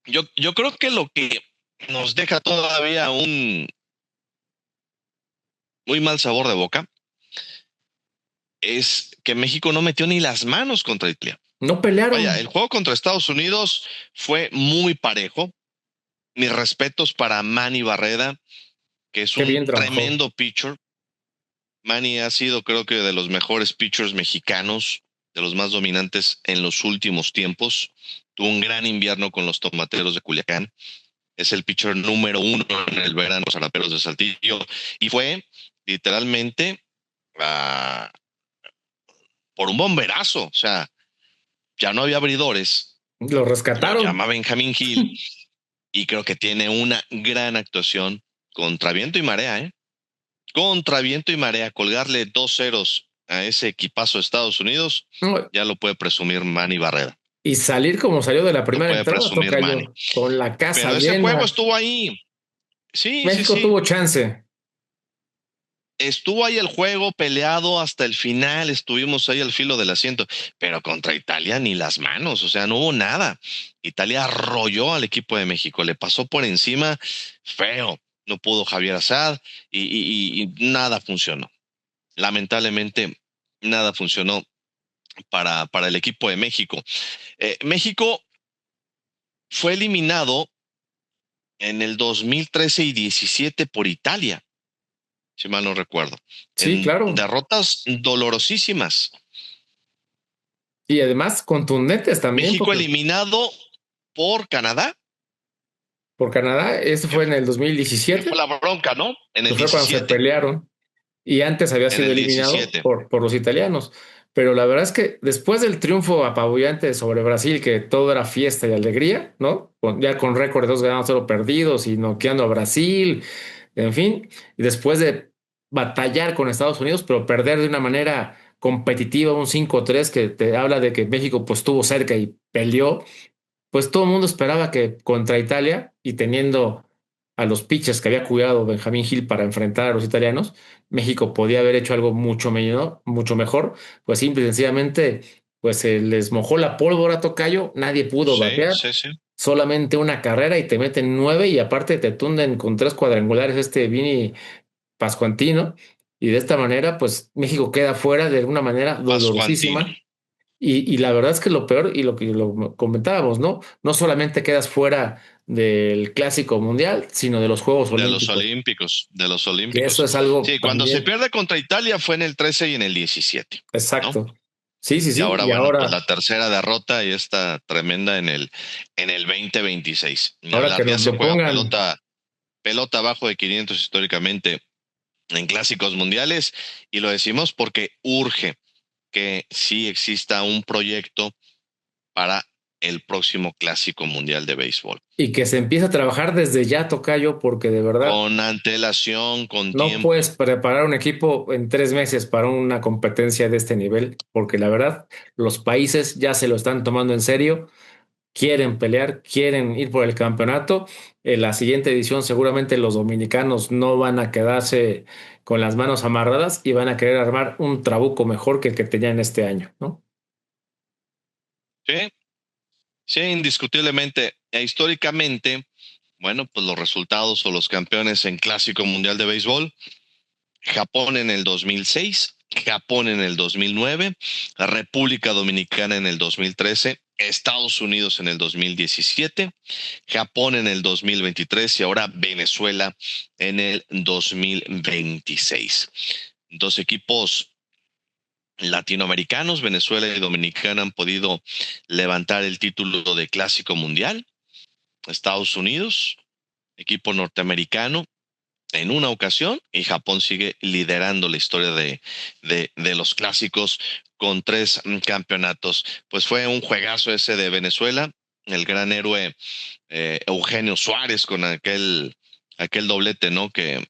A: yo creo que lo que nos deja todavía un muy mal sabor de boca es que México no metió ni las manos contra Italia.
B: No
A: Vaya,
B: pelearon.
A: el juego contra Estados Unidos fue muy parejo. Mis respetos para Manny Barreda, que es
B: Qué
A: un
B: bien trabajó.
A: tremendo pitcher. Manny ha sido, creo que, de los mejores pitchers mexicanos, de los más dominantes en los últimos tiempos. Tuvo un gran invierno con los Tomateros de Culiacán. Es el pitcher número uno en el verano, los Araperos de Saltillo. Y fue literalmente uh, por un bomberazo. O sea, ya no había abridores.
B: Lo
A: Lo
B: rescataron.
A: llama Benjamín Gil y creo que tiene una gran actuación contra viento y marea, ¿eh? Contra viento y marea, colgarle 2-0 a ese equipazo de Estados Unidos,
B: No,
A: ya lo puede presumir Manny Barrera.
B: y salir como salió de la
A: Lo
B: primera
A: puede
B: entrada,
A: presumir Manny.
B: tocayo, con la casa
A: Pero ese juego
B: llena.
A: estuvo ahí. Sí, sí,
B: México
A: sí.
B: tuvo chance.
A: Estuvo ahí el juego peleado hasta el final, estuvimos ahí al filo del asiento, pero contra Italia ni las manos, o sea, no hubo nada. Italia arrolló al equipo de México, le pasó por encima feo, no pudo Javier Assad y nada funcionó. Lamentablemente, nada funcionó para el equipo de México. México fue eliminado en el 2013 y 17 por Italia, si mal no recuerdo,
B: Sí,
A: en
B: claro.
A: derrotas dolorosísimas.
B: Y además contundentes también,
A: México
B: porque
A: eliminado por Canadá,
B: por Canadá, eso
A: que,
B: fue en el
A: que fue
B: 2017,
A: la bronca, ¿no? En
B: que
A: el
B: fue cuando se
A: 17,
B: pelearon. Y antes había
A: en
B: sido
A: el
B: eliminado
A: 17.
B: por los italianos. Pero la verdad es que después del triunfo apabullante sobre Brasil, que todo era fiesta y alegría, ¿no? Ya con récord de 2 ganados, 0 perdidos y noqueando a Brasil, en fin, y después de batallar con Estados Unidos, pero perder de una manera competitiva, un 5-3 que te habla de que México pues estuvo cerca y peleó, pues todo el mundo esperaba que contra Italia y teniendo a los pitchers que había cuidado Benjamín Gil para enfrentar a los italianos, México podía haber hecho algo mucho mejor, pues simple y sencillamente, pues se les mojó la pólvora, tocayo, nadie pudo
A: Sí,
B: batear,
A: sí, sí.
B: solamente una carrera y te meten 9 y aparte te tunden con 3 cuadrangulares este Vini Pascuantino, y de esta manera, pues México queda fuera de una manera
A: Pascuantino.
B: dolorosísima y la verdad es que lo peor, y lo que lo comentábamos, ¿no? No solamente quedas fuera del Clásico Mundial, sino de los Juegos
A: De los
B: Olímpicos,
A: Olímpicos, de los
B: que eso
A: Olímpicos.
B: es algo
A: Sí, cuando se
B: también
A: pierde contra Italia fue en el 13 y en el 17, ¿no?
B: exacto. Sí, sí,
A: Y
B: sí.
A: ahora,
B: Y
A: bueno, pues
B: ahora,
A: la tercera derrota y esta tremenda en el 2026. Ni
B: ahora que
A: hablar, ya
B: nos
A: se
B: lo
A: juega
B: pongan
A: pelota abajo de 500 históricamente en clásicos mundiales y lo decimos porque urge que sí exista un proyecto para el próximo clásico mundial de béisbol.
B: y que se empiece a trabajar desde ya, tocayo, porque de verdad
A: Con antelación, con
B: no
A: tiempo.
B: puedes preparar un equipo en 3 meses para una competencia de este nivel, porque la verdad, los países ya se lo están tomando en serio, quieren pelear, quieren ir por el campeonato. En la siguiente edición seguramente los dominicanos no van a quedarse con las manos amarradas y van a querer armar un trabuco mejor que el que tenían este año, ¿no?
A: Sí, sí, indiscutiblemente e históricamente, bueno, pues los resultados o los campeones en clásico mundial de béisbol. Japón en el 2006, Japón en el 2009, República Dominicana en el 2013, Estados Unidos en el 2017, Japón en el 2023 y ahora Venezuela en el 2026. dos equipos latinoamericanos, Venezuela y Dominicana, han podido levantar el título de Clásico Mundial. Estados Unidos, equipo norteamericano, en una ocasión, y Japón sigue liderando la historia de los clásicos con 3 campeonatos. Pues fue un juegazo ese de Venezuela, el gran héroe Eugenio Suárez con aquel doblete, ¿no? Que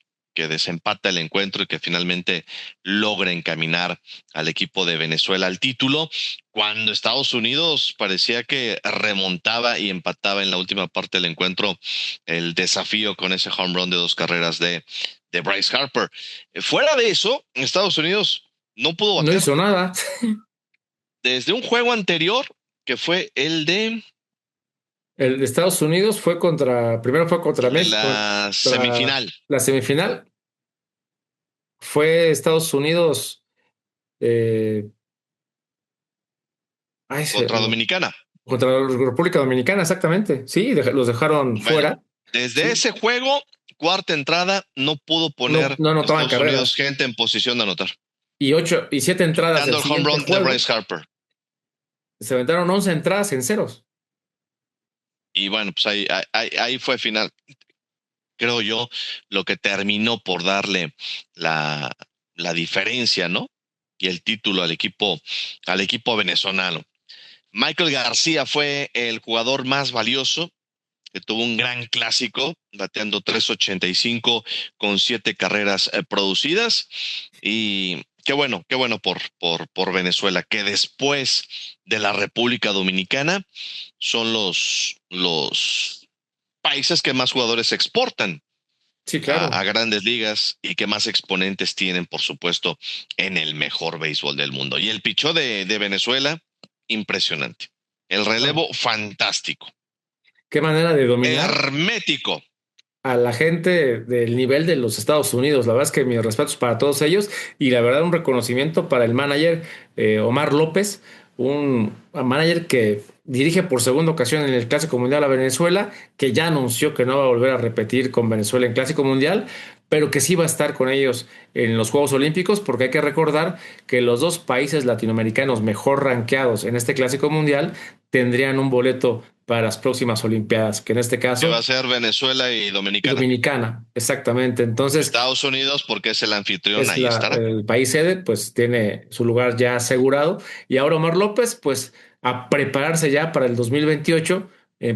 A: desempata el encuentro y que finalmente logra encaminar al equipo de Venezuela al título, cuando Estados Unidos parecía que remontaba y empataba en la última parte del encuentro el desafío con ese home run de 2 carreras de Bryce Harper. Fuera de eso, Estados Unidos no pudo
B: No
A: batear.
B: hizo nada.
A: Desde un juego anterior, que fue el de
B: El de Estados Unidos primero fue contra México,
A: la
B: contra
A: semifinal
B: la semifinal. Fue Estados Unidos, eh, ay,
A: contra Dominicana.
B: contra la República Dominicana, exactamente. Sí, los dejaron
A: Bueno,
B: fuera.
A: desde
B: Sí,
A: ese juego, cuarta entrada, no pudo
B: no,
A: poner
B: no anotaban
A: Estados Unidos
B: carreras.
A: gente en posición de anotar.
B: Y 8 y 7 entradas
A: Dando
B: del
A: el home
B: siguiente
A: run de
B: juego,
A: Bryce Harper.
B: se aventaron 11 entradas en ceros.
A: Y bueno, pues ahí fue final. Creo yo, lo que terminó por darle la, la diferencia, ¿no? Y el título al equipo venezolano. Michael García fue el jugador más valioso, que tuvo un gran clásico, bateando 3.85 con 7 carreras producidas. Y qué bueno por Venezuela, que después de la República Dominicana son los países que más jugadores exportan
B: Sí, claro.
A: a grandes ligas y que más exponentes tienen, por supuesto, en el mejor béisbol del mundo. Y el pichó de Venezuela, impresionante. El
B: No.
A: relevo, fantástico.
B: Qué manera de dominar
A: Hermético.
B: a la gente del nivel de los Estados Unidos. La verdad es que mis respetos para todos ellos y la verdad un reconocimiento para el manager Omar López, un manager que dirige por segunda ocasión en el Clásico Mundial a Venezuela, que ya anunció que no va a volver a repetir con Venezuela en Clásico Mundial, pero que sí va a estar con ellos en los Juegos Olímpicos, porque hay que recordar que los dos países latinoamericanos mejor rankeados en este Clásico Mundial tendrían un boleto para las próximas Olimpiadas, que en este
A: Que va
B: caso
A: a ser Venezuela y
B: y
A: Dominicana.
B: Dominicana, exactamente. Entonces,
A: Estados Unidos, porque es el anfitrión,
B: es
A: ahí estará.
B: el país sede, pues tiene su lugar ya asegurado. Y ahora Omar López, pues a prepararse ya para el 2028,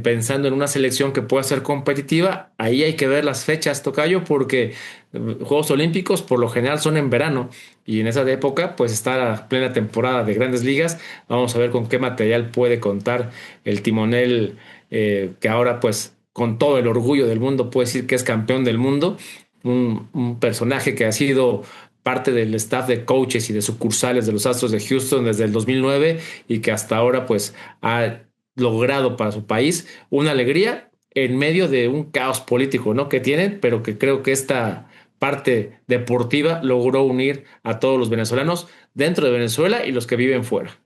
B: pensando en una selección que pueda ser competitiva. Ahí hay que ver las fechas, Tocayo, porque Juegos Olímpicos por lo general son en verano. Y en esa época, pues está la plena temporada de Grandes Ligas. Vamos a ver con qué material puede contar el timonel, que ahora, pues, con todo el orgullo del mundo, puede decir que es campeón del mundo, un personaje que ha sido parte del staff de coaches y de sucursales de los Astros de Houston desde el 2009 y que hasta ahora pues ha logrado para su país una alegría en medio de un caos político, ¿no? Que tienen, pero que creo que esta parte deportiva logró unir a todos los venezolanos dentro de Venezuela y los que viven fuera.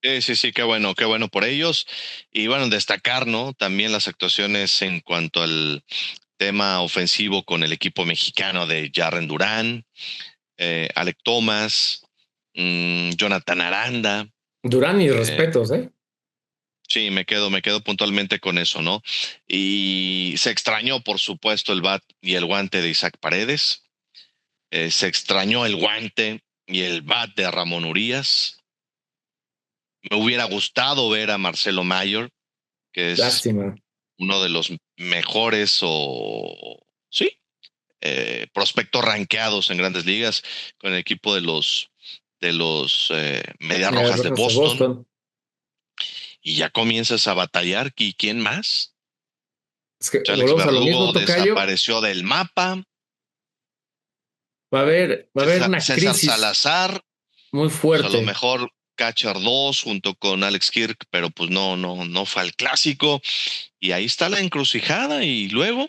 A: Sí, sí, qué bueno por ellos. Y bueno, destacar, ¿no? También las actuaciones en cuanto al tema ofensivo con el equipo mexicano de Jarren Durán, Alec Thomas, Jonathan Aranda.
B: Durán y
A: eh,
B: respetos, ¿eh?
A: sí, me quedo puntualmente con eso, ¿no? Y se extrañó, por supuesto, el bat y el guante de Isaac Paredes. Se extrañó el guante y el bat de Ramón Urias. Me hubiera gustado ver a Marcelo Mayor, que es
B: Lástima.
A: uno de los mejores sí, prospectos rankeados en grandes ligas con el equipo de los Medias
B: Medias
A: Rojas de
B: Rojas de
A: Boston.
B: Boston.
A: Y ya comienzas a batallar. ¿Y quién más?
B: Es que
A: Alex
B: volvemos a lo mismo,
A: Verdugo
B: Tocayo.
A: desapareció del mapa.
B: Va a haber una
A: César
B: crisis
A: Salazar,
B: muy
A: pues a lo
B: fuerte.
A: mejor Catcher 2 junto con Alex Kirk, pero pues no fue al clásico. Y ahí está la encrucijada. Y luego,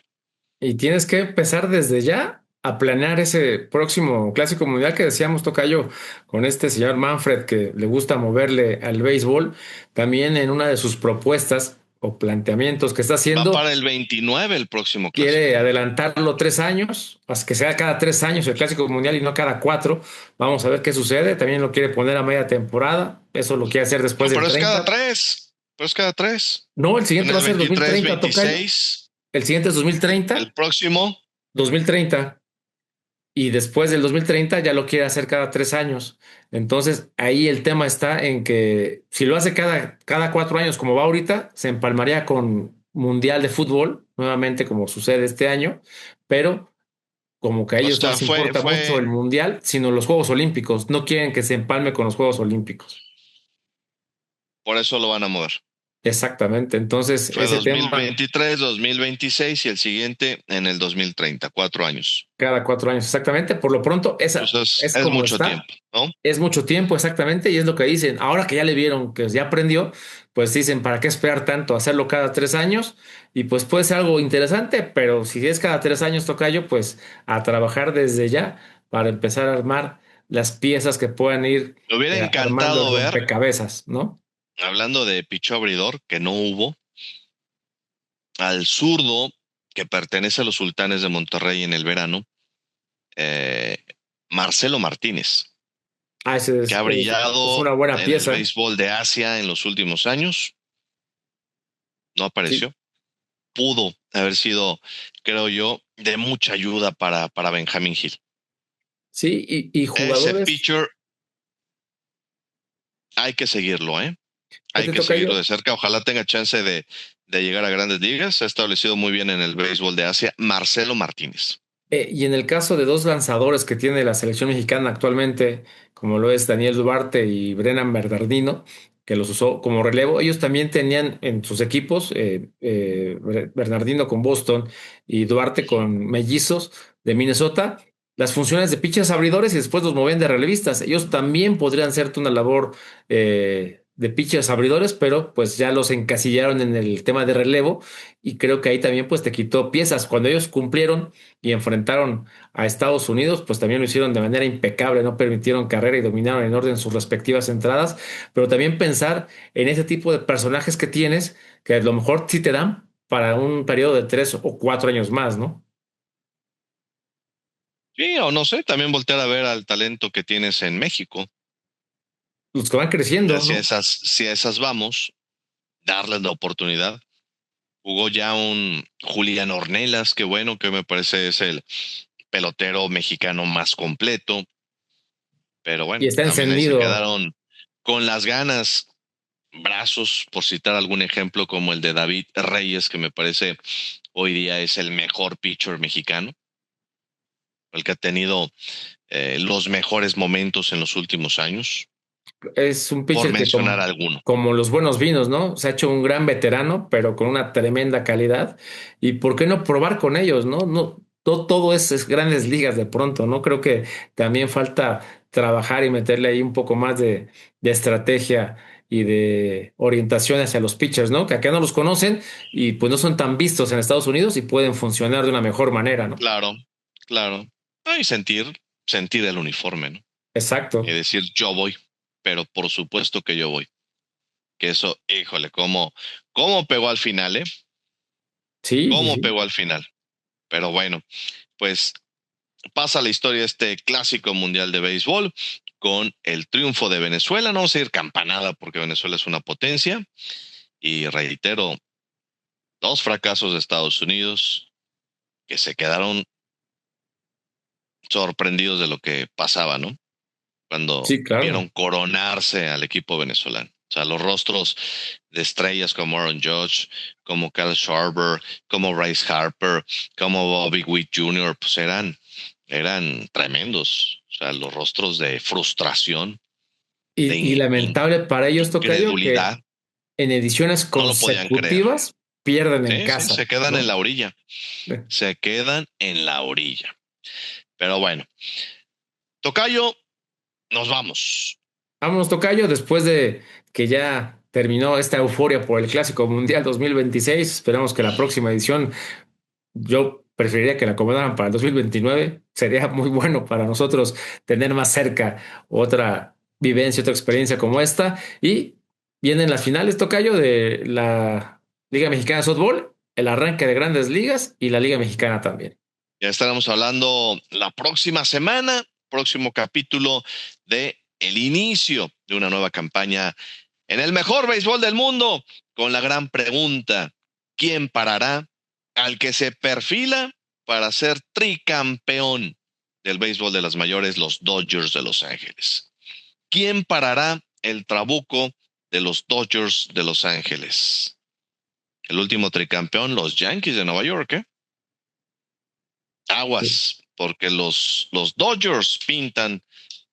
B: Y tienes que empezar desde ya a planear ese próximo clásico mundial que decíamos, Tocayo, con este señor Manfred que le gusta moverle al béisbol. También en una de sus propuestas o planteamientos que está
A: Va
B: haciendo.
A: para el 29 el próximo
B: Quiere
A: clásico.
B: adelantarlo 3 años, hasta que sea cada 3 años el Clásico Mundial y no cada 4. Vamos a ver qué sucede. También lo quiere poner a media temporada. Eso lo quiere hacer después
A: No,
B: del
A: pero es cada
B: 30.
A: 3. Pero es cada 3.
B: No, el
A: En
B: siguiente va
A: el
B: a ser
A: 23,
B: 2030, tocayo.
A: 26.
B: El siguiente es
A: El
B: 2030,
A: próximo.
B: 2030. Y después del 2030 ya lo quiere hacer cada 3 años. Entonces ahí el tema está en que si lo hace cada 4 años como va ahorita, se empalmaría con Mundial de Fútbol, nuevamente como sucede este año, pero como que a
A: O
B: ellos no
A: sea,
B: les
A: fue,
B: importa mucho
A: fue,
B: el Mundial, sino los Juegos Olímpicos. No quieren que se empalme con los Juegos Olímpicos.
A: por eso lo van a mover.
B: Exactamente. Entonces
A: Fue
B: ese tema
A: 2023, 2026 y el siguiente en el 2030. 4 años.
B: cada 4 años, exactamente. Por lo pronto, esa
A: Entonces,
B: es
A: es
B: como
A: mucho tiempo,
B: está.
A: ¿no?
B: Es mucho tiempo, exactamente, y es lo que dicen. Ahora que ya le vieron que ya aprendió, pues dicen, ¿para qué esperar tanto? Hacerlo cada 3 años y pues puede ser algo interesante, pero si es cada 3 años, tocayo, pues a trabajar desde ya para empezar a armar las piezas que puedan ir
A: Me hubiera
B: armando el
A: encantado ver,
B: rompecabezas, ¿no?
A: hablando de pichó abridor, que no hubo, al zurdo que pertenece a los Sultanes de Monterrey en el verano, eh, Marcelo Martínez,
B: Ese
A: que ha
B: es
A: brillado
B: una buena
A: en el
B: pieza.
A: béisbol de Asia en los últimos años, no
B: Sí,
A: apareció. Pudo haber sido, creo yo, de mucha ayuda para Benjamín Gil.
B: sí, y
A: Ese
B: jugadores,
A: pitcher hay que seguirlo, ¿eh? Hay
B: este
A: que seguirlo
B: tocayo.
A: de cerca. Ojalá tenga chance de llegar a grandes ligas. Se ha establecido muy bien en el béisbol de Asia. Marcelo Martínez.
B: Y en el caso de dos lanzadores que tiene la selección mexicana actualmente, como lo es Daniel Duarte y Brennan Bernardino, que los usó como relevo, ellos también tenían en sus equipos, Bernardino con Boston y Duarte con Mellizos de Minnesota, las funciones de pitchers abridores y después los movían de relevistas. Ellos también podrían hacerte una labor de pitchers abridores, pero pues ya los encasillaron en el tema de relevo y creo que ahí también pues te quitó piezas. Cuando ellos cumplieron y enfrentaron a Estados Unidos, pues también lo hicieron de manera impecable, no permitieron carrera y dominaron en orden sus respectivas entradas, pero también pensar en ese tipo de personajes que tienes, que a lo mejor sí te dan para un periodo de 3 o 4 años más, ¿no?
A: Sí, o no sé, también voltear a ver al talento que tienes en México.
B: Los que van creciendo,
A: Si a
B: ¿no?
A: esas vamos, darles la oportunidad. Jugó ya un Julián Ornelas, que bueno, que me parece es el pelotero mexicano más completo. Pero
B: Y
A: bueno,
B: está
A: también ahí se
B: encendido.
A: quedaron con las ganas, brazos, por citar algún ejemplo, como el de David Reyes, que me parece hoy día es el mejor pitcher mexicano, el que ha tenido los mejores momentos en los últimos años,
B: Es un
A: por
B: pitcher que
A: mencionar alguno.
B: como los buenos vinos, ¿no? Se ha hecho un gran veterano, pero con una tremenda calidad. ¿Y por qué no probar con ellos, no? No, todo es grandes ligas de pronto, ¿no? Creo que también falta trabajar y meterle ahí un poco más de estrategia y de orientación hacia los pitchers, ¿no? Que acá no los conocen y pues no son tan vistos en Estados Unidos y pueden funcionar de una mejor manera, ¿no?
A: Claro, claro. Y sentir el uniforme, ¿no? Y
B: Exacto.
A: decir yo voy, pero por supuesto que yo voy. Que eso, híjole, cómo pegó al final, ¿eh?
B: Sí, sí,
A: Cómo
B: sí.
A: pegó al final. Pero bueno, pues pasa la historia de este clásico mundial de béisbol con el triunfo de Venezuela. No vamos a ir campanada porque Venezuela es una potencia. Y reitero, dos fracasos de Estados Unidos que se quedaron sorprendidos de lo que pasaba, ¿no? Cuando
B: Sí,
A: vieron
B: claro.
A: coronarse al equipo venezolano. O sea, los rostros de estrellas como Aaron Judge, como Kyle Schwarber, como Bryce Harper, como Bobby Witt Jr., pues eran tremendos. O sea, los rostros de frustración, de
B: Y lamentable para ellos, tocayo, que
A: incredulidad,
B: en ediciones
A: no lo podían creer.
B: consecutivas pierden en
A: Sí, sí,
B: casa,
A: se quedan en
B: ¿no?
A: la orilla. Se quedan en la orilla. Pero bueno, Tocayo, nos vamos.
B: Vámonos, tocayo, después de que ya terminó esta euforia por el Clásico Mundial 2026, esperamos que la próxima edición, yo preferiría que la acomodaran para el 2029, sería muy bueno para nosotros tener más cerca otra vivencia, otra experiencia como esta, y vienen las finales, tocayo, de la Liga Mexicana de Softball, el arranque de Grandes Ligas y la Liga Mexicana también.
A: Ya estaremos hablando la próxima semana, próximo capítulo de el inicio de una nueva campaña en el mejor béisbol del mundo, con la gran pregunta: ¿quién parará al que se perfila para ser tricampeón del béisbol de las mayores, los Dodgers de Los Ángeles? ¿Quién parará el trabuco de los Dodgers de Los Ángeles? El último tricampeón, los Yankees de Nueva York, ¿eh? Aguas, porque los Dodgers pintan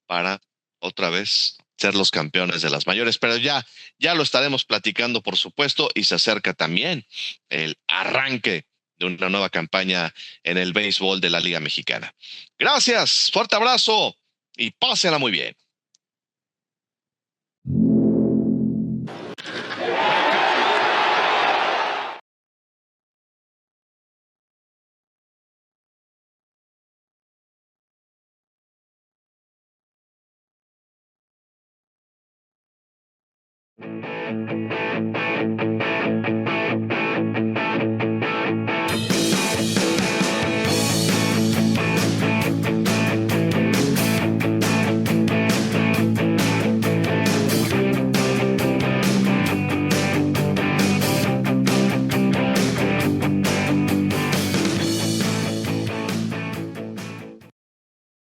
A: para otra vez ser los campeones de las mayores, pero ya lo estaremos platicando, por supuesto, y se acerca también el arranque de una nueva campaña en el béisbol de la Liga Mexicana. Gracias, fuerte abrazo y pásenla muy bien.